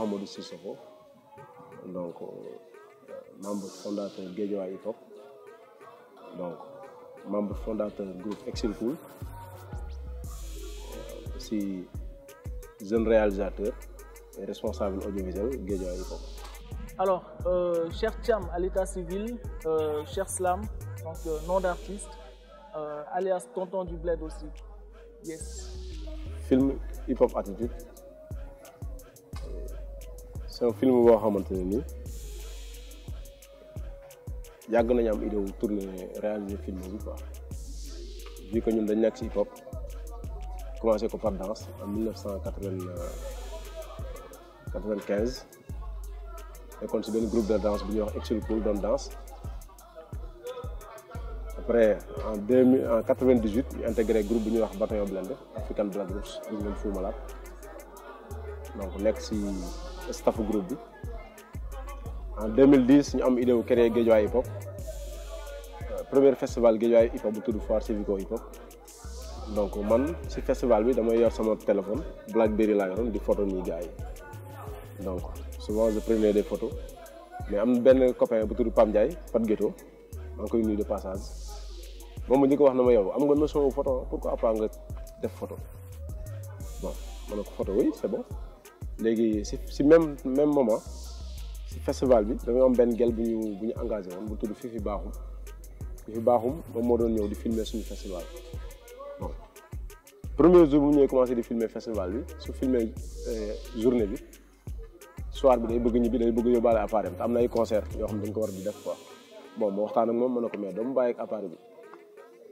Mamadou Sissoko, donc membre fondateur Guédiawaye Hip Hop, donc membre fondateur groupe Exil Cool, aussi jeune réalisateur et responsable audiovisuel Guédiawaye Hip Hop. Alors, cher Thiam à l'état civil, cher Slam, donc nom d'artiste, alias Tonton du Bled aussi. Yes. Film Hip Hop Attitude. C'est un film boo xamante ne nii yàgg nañu am idée wu tourner réaliser film bi quoi. Vu que ñun dañ nekk ci hip hop commencé ko par danse en 1995 nekkoon ci benn groupe de danse bu ñuy wax Exil Cool doon danse. Après en 98 ñu intégré groupe bu ñuy wax Bataillon Blindé African Black Groups ak ñoom Fou Malade donc nekk ci staffu groupe bi. En 2010 ñu am idée wu créer Guédiawaye Hip Hop premier festival Guédiawaye Hip Hop bu tudd Foire Civico Hip Hop. Donc man ci festival bi damay yor sama téléphone Blackberry laa yoroon di photo nii gars yi donc souvent je prenais des photos mais am benn copain bu tudd Pam Ndiaye Pat Ghetto maa ngi koy nuyu de passage moom mu njëkk wax na ma yow am nga notion photo pourquoi pas nga def photo bon ma ne ko photo oui c'est bon léegi ci même moment ci festival bi dañoo am benn gel bu ñu engagé woon bu tudd Fifi Bakhoum moom moo doon ñëw di filmer suñu festival bon premier jour bu ñëwee commencé di filmer festival bi su filmer journée bi soir bi day bëgg ñibbi day bëgg yóbbaale appareil te am na ay concert yoo xam ne dañ ko war di def quoi bon ma waxtaan ak moom ma ne ko mais dama bàyyi ak appareil bi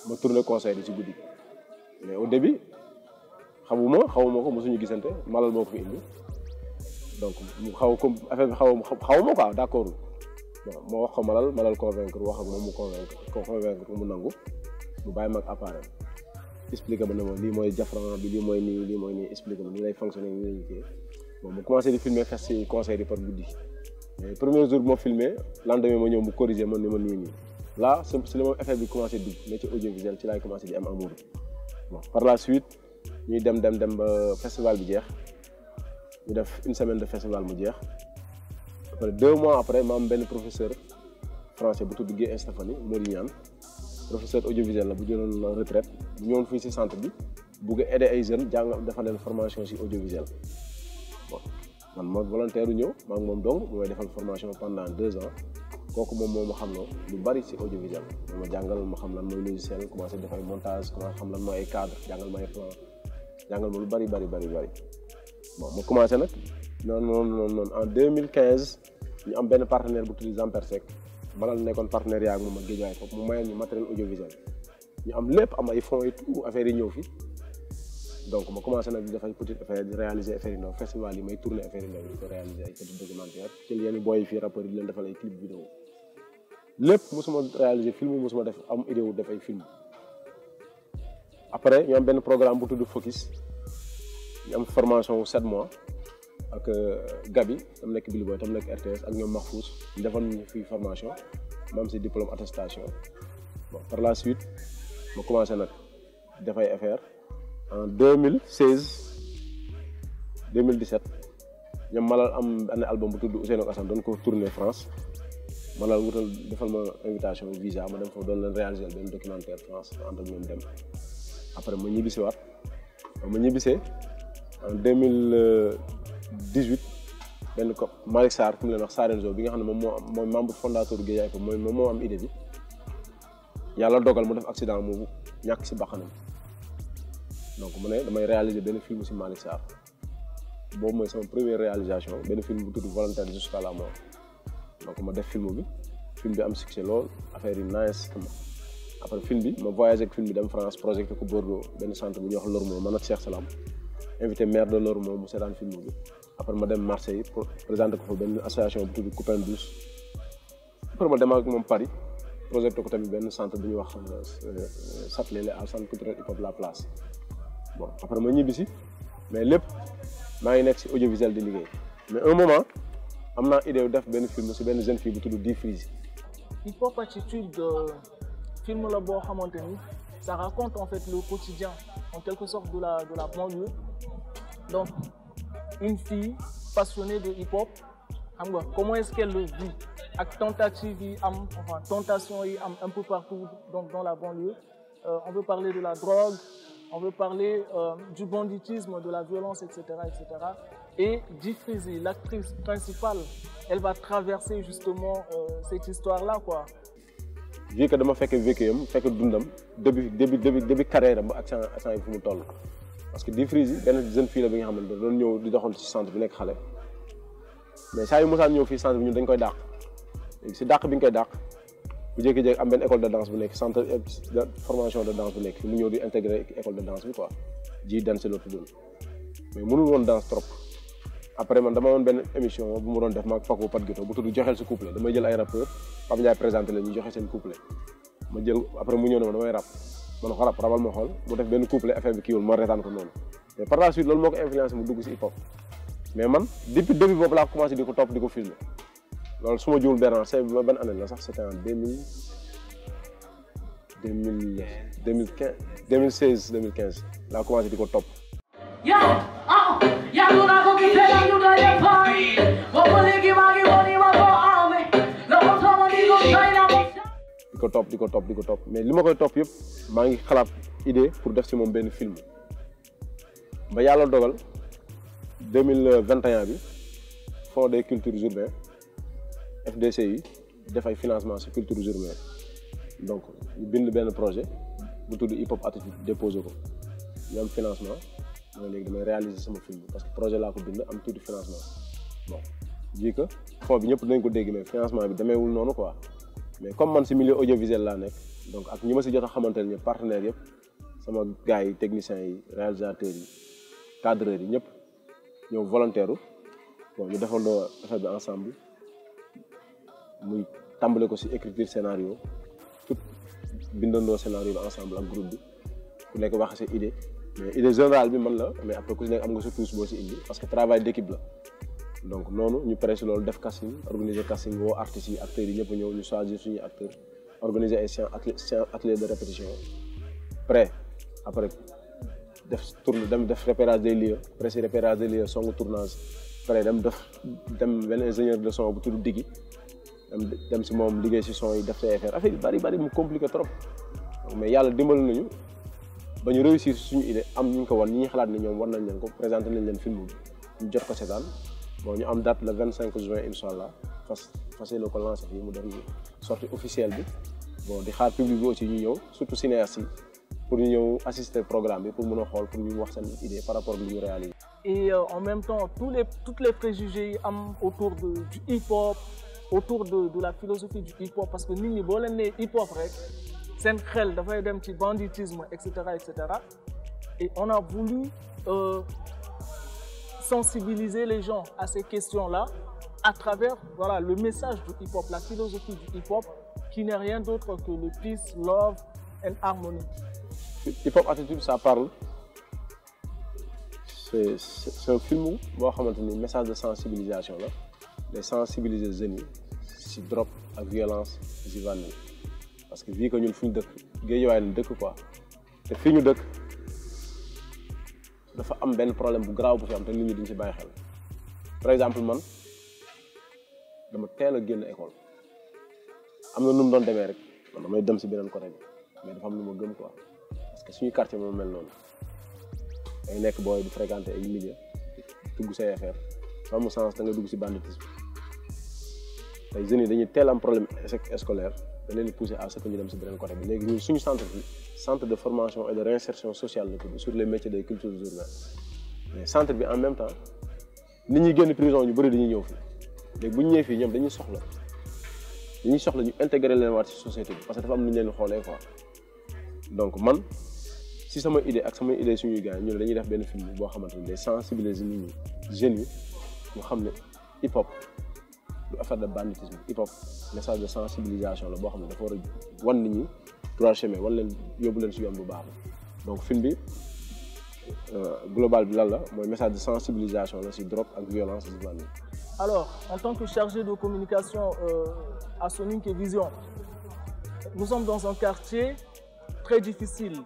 ma tourné concert yi ci guddi mais au début xamuma ko mosuñu gisante malal moo ko fi indi donc mu xaw comme affaire bi xawuma quoi d'accord bon moo wax ko malal convaincre wax ak moom mu convaincre mu nangu mu bàyyi ma ak appareil expliqué ma ne ma lii mooy jafran bi lii mooy nii expliqué ma ni lay fonctionner ni lañu kii bon mu commencé di filmer festi concert yi par guddi mais premier jour bi ma filmé lendemain ma ñëw mu corrigé ma ni ma nii là si la ma affaire bi commencé dugg métier audiovisuel ci laay commencé di am amour bon par la suite ñuy dem ba festival bi jeex ñu def une semaine de festival mu jeex après 2 mois après ma am benn professeur français bu tudd Guy Stéphanie Mori Niane professeur audiovisuel la bu jëloon retraite bu ñëwoon fii ci centre bi bugg a aider ay jeunes defal leen formation ci audiovisuel bon man ma volontaire ñëw maa ngi moom dong mu may defal formation pendant 2 ans kooku moom moo ma xam loo lu bari ci audiovisuel moo ma jàngal ma xam lan mooy logiciel commencé def ay montage commencé xam lan mooy ay cadre jàngal ma ay plan jàngal ma lu bari bon ma commencé nag noonu en 2015 ñu am benn partenaire bu tudd Jean Persek malal nekkoon partenariat ak moom ak Guédiawaye foofu mu mayoon ñu matériel audiovisuel ñu am lépp am ay fonds et tout affaire yi ñëw fi donc ma commencé nag di def ay petite affaire di réaliser affaire yi ndaw festival yi may tourner affaire yi ndaw di ko réaliser ay petit documentaire ci yenn booy fii rappeurs yi di leen defal ay clip vidéo lépp mosuma réaliser film mosuma def am idée wu def ay film après ñu am benn programme bu tudd Focus ñu am formation 7 mois ak Gabi tam nekk Billy Boy tam nekk RTS ak ñoom Mahfous ñu defoon ñu fi formation ma am si diplôme attestation bon par la suite ma commencé nag def ay affaire en 2017 ñoom Malal am benn album bu tudd Ousseynou Assane doon ko tourner France Malal wutal defal ma invitation visa ma dem foofu doon leen réaliser benn documentaire France ànd ak ñoom dem après ma ñibbisiwaat ma ñibbisee en 2018 benn ko Malick Sarr ku mu leen wax Sarenzo bi nga xam ne moom mooy membre fondateur Guédiawaye ko moom moo am idée bi yàlla dogal mu def accident mu ñàkk si bakkanam donc mu ne damay réaliser benn film si Malick Sarr boobu mooy sama première réalisation benn film bu tudd Volontaire jusqu'à la mort donc ma def film bi am succès lool affaire yi nice après film bi ma voyagé ak film bi dem France projeté ko Bordeaux benn centre bu ñuy wax Lormeau man ak Cheikh Salam invité maire de Lormeau mu seetaan film bi après ma dem Marseille pour présenter ko fa benn association bu tudd Coupin Douce après ma dem ak moom Paris projeté ko tamit benn centre bu ñuy wax s'appelait le centre culturel hip hop La Place bon après ma ñibbisi mais lépp maa ngi nekk si audiovisuel di liggéey mais un moment am naa idée def benn film si benn jeune fille bu tudd Di Freeze. Hip Hop Attitude film la boo xamante ni ça raconte en fait le quotidien en quelque sorte de la banlieue donc une fille passionnée de hip-hop, comment est-ce qu'elle le vit? Avec tentative, enfin, tentation un peu partout dans la banlieue. On veut parler de la drogue, on veut parler du banditisme, de la violence, etc. etc. Et Dee-Freezy, l'actrice principale, elle va traverser justement cette histoire-là, quoi. Vu que dama fekk vécu am fekk dundam début carrière am ak sant yi fu mu toll parce que Dee-Freezy benn jeune fille la bi nga xamante ne doon ñëw di doxantu ci centre bi nekk xale mais saa yu mosaan ñëw fii centre bi ñun dañ koy dàq léegi si dàq bi ñu koy dàq bu jékki-jékki am benn école de danse bu nekk centre de formation de danse bu nekk fi mu ñëw di intégrer école de danse bi quoi ji danse la tuddoon mais mënul woon danse trop après man dama woon benn émission bu mu doon def maag Paco Pat Guito bu tudd joxeel si couplet damay jël ay rappeurs Pape Ndiaye présenté la ñu joxe seen couplet ma jël après mu ñëw ne ma damay rap ma ne ko rabal ma xool mu def benn couplet affaire bi kiiwul ma retaan ko noonu mais par la suite loolu moo ko influencé mu dugg si hip hop mais man depuis début boobu laa commencé di ko topp di ko filmer loolu su ma jiwul Bernard c'est ban année la sax c'était en 2016 laa commencé di ko topp. di ko topp mais li ma koy topp yëpp maa ngi xalaat idée pour def ci moom benn film ba yàlla dogal 2021 bi Fonds des cultures urbaines FDCI def ay financement ci cultures urbaines donc ñu bind benn projet bu tudd hip hop attitude déposé ko ñu am financement mooy léegi damay réaliser sama film parce que projet laa ko bind am tuuti financement bon vu que fond bi ñëpp dinañ ko dégg mais financement bi demeewul noonu quoi mais comme man ci milieu audiovisuel laa nekk donc ak ñi ma ci jot a xamante ne ñëpp partenaires yëpp sama gars yi techniciens yi réalisateurs yi cadreurs yi ñëpp ñëw volontaire bon ñu defandoo affaire bi ensemble muy tàmbale ko ci écriture scénario tout bindandoo scénario bi ensemble ak groupe bi ku nekk wax ci idée mais idée générale bi man la mais après ku ci nekk am nga sa touche boo ci indi parce que travail d'équipe la donc noonu ñu pare ci loolu def casting organiser casting woo artistes yi acteurs yi ñëpp ñëw ñu choisir suñuy acteurs organiser ay atelier de répétition prêt après def tourne dem def repérage des lieux après ci repérage des lieux songu tournage prêt dem benn ingénieur de son bu tudd Diggi dem ci moom liggéey ci son yi def say affaire yi bari mu compliqué trop mais yàlla dimbali nañu ba ñu réussir suñu idée am ñu ko wan ñi xalaat ne ñoom war nañ leen ko présenter nañ leen film bi ñu jot ko seetaan bon ñu am date le 25 juin incha allah fas yéene ko lancé fii mu def sortie officielle bi bon di xaar public bi aussi ñu ñëw surtout cinéastes yi pour ñu ñëw assister programme bi pour mën a xool pour ñu wax seen idée par rapport ak li ñu réaliser. Et en même temps toutes les préjugés yi am autour du hip-hop autour de la philosophie du hip-hop parce que nit ñi boo leen nee hip-hop rek seen xel dafay dem ci banditisme et cetera et on a voulu sensibiliser les gens à ces questions-là à travers le message du hip-hop, la philosophie du hip-hop qui n'est rien d'autre que le peace, love and harmony. Hip-hop attitude, ça parle. C'est un film boo xamante ni message de sensibilisation la de sensibiliser jeunes yi ci drogue ak violence ci vanne parce que vu que ñun fu ñu dëkk Guédiawaye lañ dëkk quoi te fii ñu dëkk dafa am benn problème bu grave bu fi am te nit ñi duñ ci bàyyi xel par exemple man dama teel a génn école am na nu mu doon demee rek man damay dem ci beneen côté bi mais dafa am lu ma gëm quoi parce que suñu quartier moom mel noonu day nekk booy di fréquenter ay milieu dugg say affaire soo amul sens da nga dugg ci banditisme tey jeunes yi dañuy teel am problème échec scolaire da leen di pousser à ce que ñu dem ci beneen côté bi léegi ñun suñu centre bi centre de formation et de réinsertion sociale la tudd sur les métiers des cultures urbaines mais centre bi en même temps nit ñi génn prison ñu bëri dañuy ñëw fii léegi bu ñu ñëwee fii ñoom dañuy soxla ñu intégrer leen waat ci société bi parce que dafa am lu ñu leen xoolee quoi donc man si sama idée ak sama idée suñuy gars ñu ne dañuy def benn film boo xamante ni day sensibiliser nit ñi jeunes yi ñu xam ne hip hop du affaire de banditisme hip hop message de sensibilisation la boo xam ne dafa war a wan nit ñi droit chemin wan leen yóbbu leen si yoon bu baax la donc film bi global bi lan la mooy message de sensibilisation la si drogue ak violence si vanne. Alors, en tant que chargé de communication à Soninke Vision, nous sommes dans un quartier très difficile.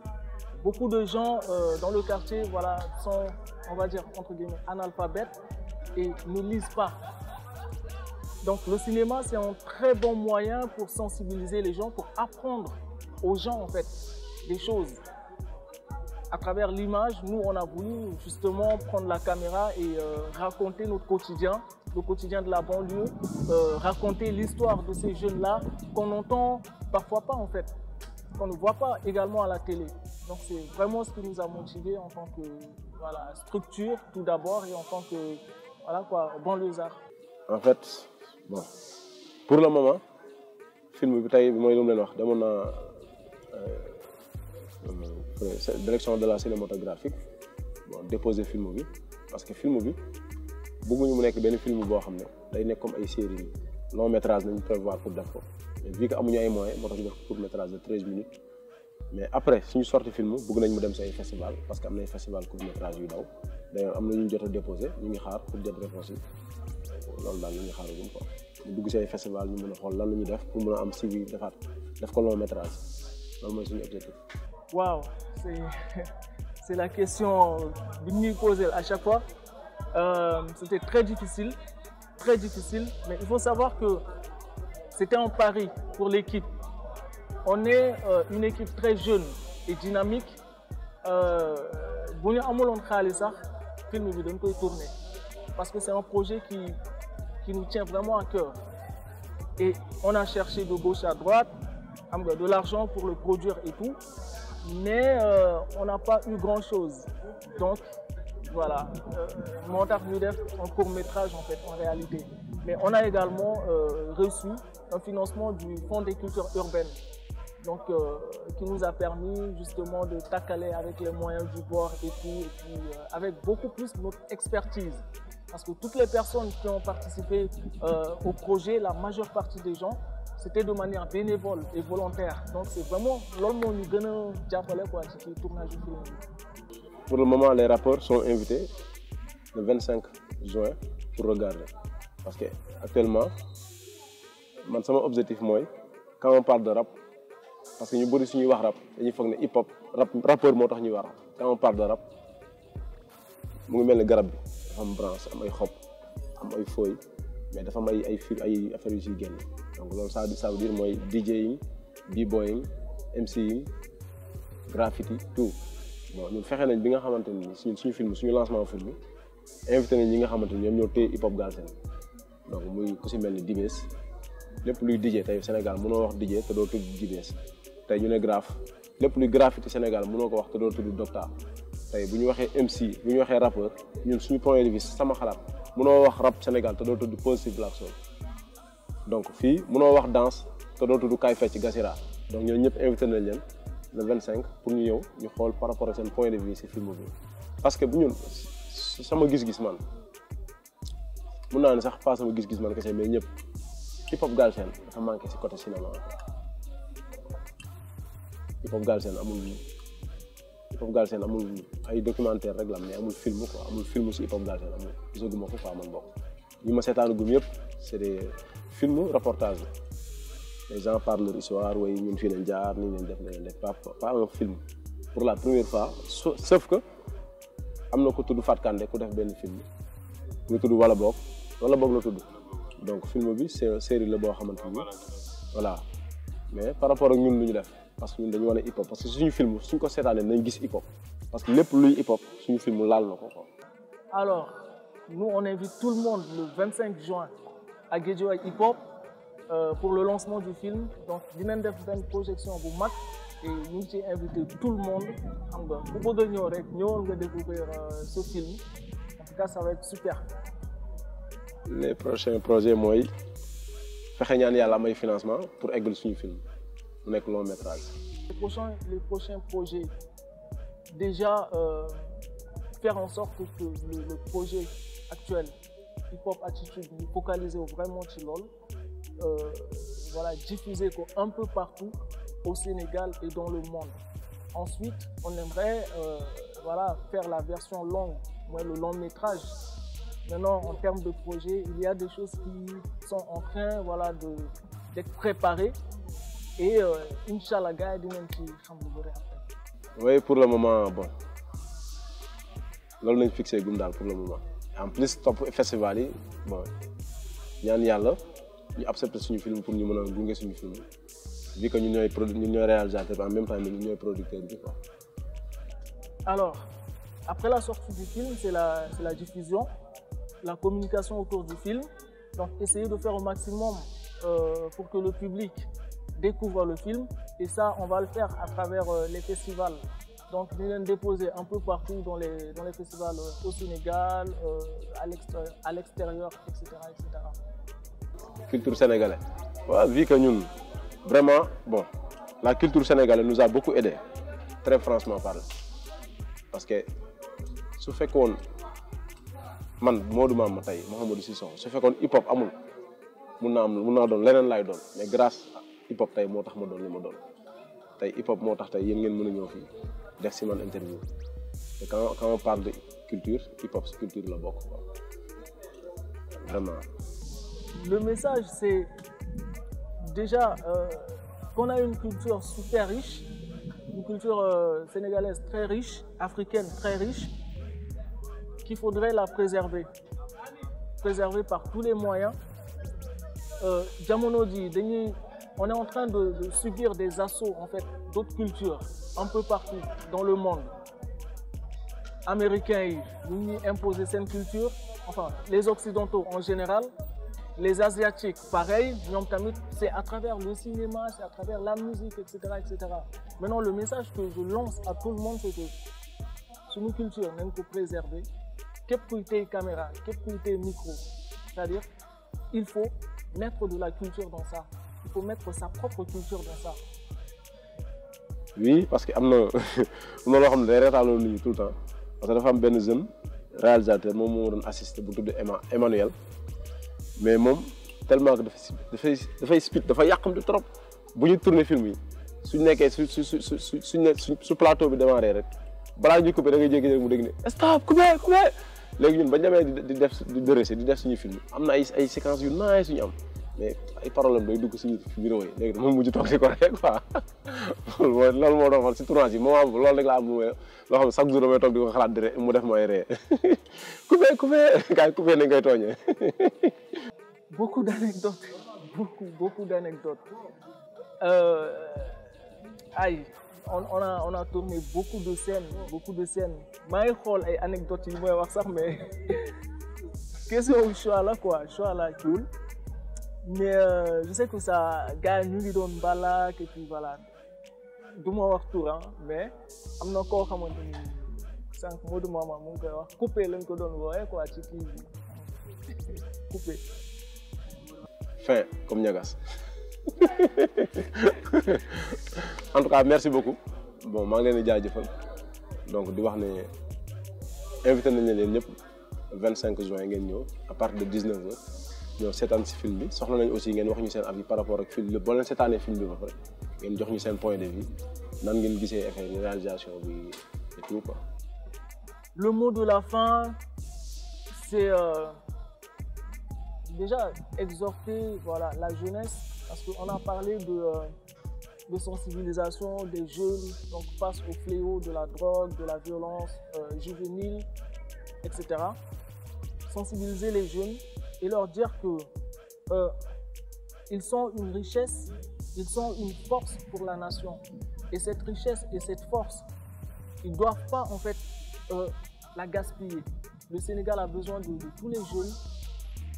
Beaucoup de gens dans le quartier sont, on va dire, entre guillemets, analphabètes. et ne lisent pas. Donc le cinéma, c'est un très bon moyen pour sensibiliser les gens, pour apprendre aux gens en fait des choses. À travers l'image, nous on a voulu justement prendre la caméra et raconter notre quotidien, le quotidien de la banlieue, raconter l'histoire de ces jeunes-là qu'on n'entend parfois pas en fait, qu'on ne voit pas également à la télé. Donc c'est vraiment ce qui nous a motivés en tant que voilà, structure tout d'abord et en tant que voilà, quoi, banlieusard. En fait, bon, pour le moment, film bi tey mooy lu mu leen wax demoon naa direction de la cinématographique bon déposer film bi parce que film bi bëgguñu mu nekk benn film boo xam ne day nekk comme ay série long métrage nañu prévoir pour def ko mais vu que amuñu ay moyens moo tax ñu def court métrage de 13 minutes mais après suñu sorti film bëgg nañ mu dem si ay festival parce que am na ay festival court métrage yu daw d'ailleurs am na ñu jot a déposé ñu ngi xaar pour jot réponse yi loolu daal ñu ngi xaaragum quoi ñu dugg si ay festival ñu mën a xool lan la ñuy def pour mën a am suivi defaat def ko long métrage loolu mooy suñu objectif. Waaw, c'est la question bi ñuy poser à chaque fois. C'était très difficile, mais il faut savoir que c'était un pari pour l'équipe. On est une équipe très jeune et dynamique. Bu ñu amuloon xaalis sax film bi dañ koy tourner parce que c'est un projet qui nous tient vraiment à cœur. Et on a cherché de gauche à droite, de l'argent pour le produire et tout, mais on n'a pas eu grand-chose. Donc voilà, moo tax ñu def un court-métrage en fait en réalité. Mais on a également reçu un financement du Fonds des cultures urbaines, donc qui nous a permis justement de taccaler avec les moyens du bord et puis avec beaucoup plus notre expertise. Parce que toutes les personnes qui ont participé au projet, la majeure partie des gens, c'était de manière bénévole et volontaire. Donc c'est vraiment loolu moo ñu gën a jàppale quoi ci tournage du film. Pour le moment, les rappeurs sont invités le 25 juin pour regarder. Parce que actuellement, man sama objectif mooy quand on parle de rap parce que ñu bëri suñuy wax rap dañuy foog ne hip hop rappeur moo tax ñuy wax quand on parle de rap mu ngi mel ni garab bi dafa am branche am ay xob am ay feuilles mais dafa am ay affaires yu ciy génn donc loolu ça veut dire mooy DJing b-boying MCing graffiti tout. Bon ñun fexe nañ bi nga xamante ni suñu film suñu lancement film invité nañ ñi nga xamante ni ñoom ñoo téye hip hop Galsen donc muy ku si mel ni Dibes lépp luy DJ tey Sénégal mënoo wax DJ te doo tudd Dibes tey ñu ne graphe lépp luy graffiti Sénégal mënoo ko wax te doo tudd Docta tey bu ñu waxee MC bu ñu waxee rappeur ñun suñu point de vue sama xalaat mënoo wax rap Sénégal te doo tudd Positive Black Soul donc fii mënoo wax danse te doo tudd Kay Fecc Gassira donc ñooñu ñëpp invité nañ leen le 25 pour ñu ñëw ñu xool par rapport à seen point de vue ci film bi parce que bu ñun sama gis-gis man mun naa ne sax pas sama gis-gis man kese mais ñëpp hip hop Galsen dafa manqué ci côté cinéma hip hop Galsen amul ay documentaire rek la mais amul film quoi amul film ci hip hop Galsen amul gisaguma ko quoi man bokk ñi ma seetaanagum yëpp c'est des films reportage les gens parlent leur histoire way ñun fii lañ jaar nii leen def pas un film pour la première fois sauf que am na ko tudd Fat Kandé ku def benn film mu tudd wala boog la tudd donc film bi c'est série la boo xamante ni voilà mais par rapport ak ñun lu ñu def parce que ñun dañu wane hip hop parce que suñu film suñ ko seetaanee nañ gis hip hop parce que lépp luy hip hop suñu film laal na ko quoi. Alors nous on invite tout le monde le 25 juin à Guédiawaye Hip Hop pour le lancement du film donc dinañ def benn projection bu mag et ñu ngi ciy invité tout le monde xam nga ku bëgg a ñëw rek ñëwoon nga découvrir ce film en tout cas ça va être super. Les prochains projets mooy fexe ñaan yàlla am ay financement pour eggal suñu film mu nekk long métrage. Les prochains projets déjà faire en sorte que le projet actuel Hip Hop Attitude ñu focaliser vraiment ci loolu. Voilà, diffuser un peu partout au Sénégal et dans le monde. Ensuite, on aimerait voilà, faire la version longue, le long métrage. Maintenant, en termes de projet, il y a des choses qui sont en train voilà, d'être préparées. Et Inch'Allah, gars, oui, pour le moment, bon. Là, on est fixé pour le moment. en plus topp festival yi bon ñaan yàlla ñu accepté suñu film pour ñu mën a gunge suñu film vu que ñun ñooy réalisateur en même temps ñun ñooy producteur bi quoi. Alors après la sortie du film c'est la diffusion, la communication autour du film, donc essayer de faire au maximum pour que le public découvre le film, et ça on va le faire à travers les festivals. Donc nous allons déposer un peu partout dans les festivals au Sénégal, à l'extérieur, etc., etc. Culture sénégalaise. Ouais, vu que nous, vraiment, bon, la culture sénégalaise nous a beaucoup aidé, très franchement parlé. Parce que su fekkoon man Modou Mama tey Mouhamadou Cissokho su fekkoon hip hop amul mun naa doon leneen laay doon, mais grâce à hip hop tey moo tax ma doon li ma doon tey hip hop moo tax tey yéen ngeen mën a ñëw fii def si man interview. Et quand on parle de culture, hip hop culture la bokk quoi. Vraiment. Le message c'est déjà qu'on a une culture super riche, une culture sénégalaise très riche, africaine très riche, qu'il faudrait la préserver par tous les moyens. Jamono ji on est en train de subir des assauts en fait d'autres cultures un peu partout dans le monde. Américains yi ñu ngi imposer seen culture, enfin les occidentaux en général, les asiatiques pareil, ñoom tamit c'est à travers le cinéma, c'est à travers la musique, etc., etc. Maintenant le message que je lance à tout le monde c'est que suñu culture nañ ko préserver, képp kuy téye caméra, képp kuy téye micro, c'est-à-dire il faut mettre de la culture dans ça, il faut mettre sa propre culture dans ça. Oui, parce que am na loo xam ne day reetaaloo nit ñi tout le temps parce que dafa am benn jeune réalisateur moom moo doon assisté bu tudd Emmanuel, mais moom tellement que dafay speed dafa yàqamti trop bu ñu tourné film yi suñ nekkee su plateau bi démarré rek balaa ñuy coupé da ngay jékki-jékki mu dégg ne stop coupé léegi ñun bañ demee di def suñu film am na ay séquences yu naay suñu am mais ay problème day dugg suñu vidéo yi léegi dama mujj toog di ko rek quoi loolu moo doon si tournage yi moment loolu rek laa am loo xam ne chaque jour damay toog di ko xalaat di mu def mooy ree coupé gars yi coupé nañ koy tooñee. Beaucoup d'anecdotes, beaucoup d'anecdotes. On a tourné beaucoup de scènes. maa ngi xool ay anecdotes yi mooy wax sax mais question choix la quoi, choix la cool. Mais je sais que ça gars ñu ngi doon balak et puis voilà du ma wax tour hein, mais am na koo xamante ni sànq Modou Mama mu ngi koy wax coupé lañ ko doon wooye quoi ci kii coupé. Fin comme ñagas. En tout cas merci beaucoup bon maa ngi leen di jaajëfal donc di wax ne invité nañ leen ñëpp 25 juin ngeen ñëw à partir de 19h ñëw seetaan si film bi soxla nañ aussi ngeen wax ñu seen avis par rapport ak film bi boo leen seetaanee film bi ba pare ngeen jox ñu seen point de vue nan ngeen gisee effet réalisation bi et tout quoi. Le mot de la fin c'est déjà exhorter voilà la jeunesse parce qu'on a parlé de sensibilisation des jeunes donc face au fléau de la drogue, de la violence juvénile, etc. Sensibiliser les jeunes et leur dire que ils sont une richesse, ils sont une force pour la nation. Et cette richesse et cette force, ils ne doivent pas en fait la gaspiller. Le Sénégal a besoin de tous les jeunes,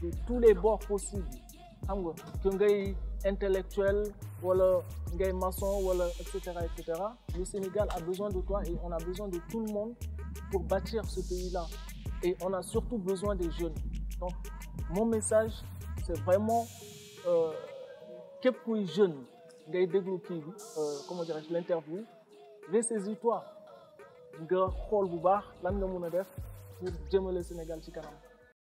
de tous les bords possibles. Que ngay intellectuel, wala ngay maçon, wala etc. Le Sénégal a besoin de toi et on a besoin de tout le monde pour bâtir ce pays-là. Et on a surtout besoin des jeunes. Donc, mon message, c'est vraiment képp kuy jeune ngay déglu kii bi comment dirais-je l'interview, ressaisis-toi nga xool bu baax lan nga mën a def pour jëmale Sénégal ci kanam.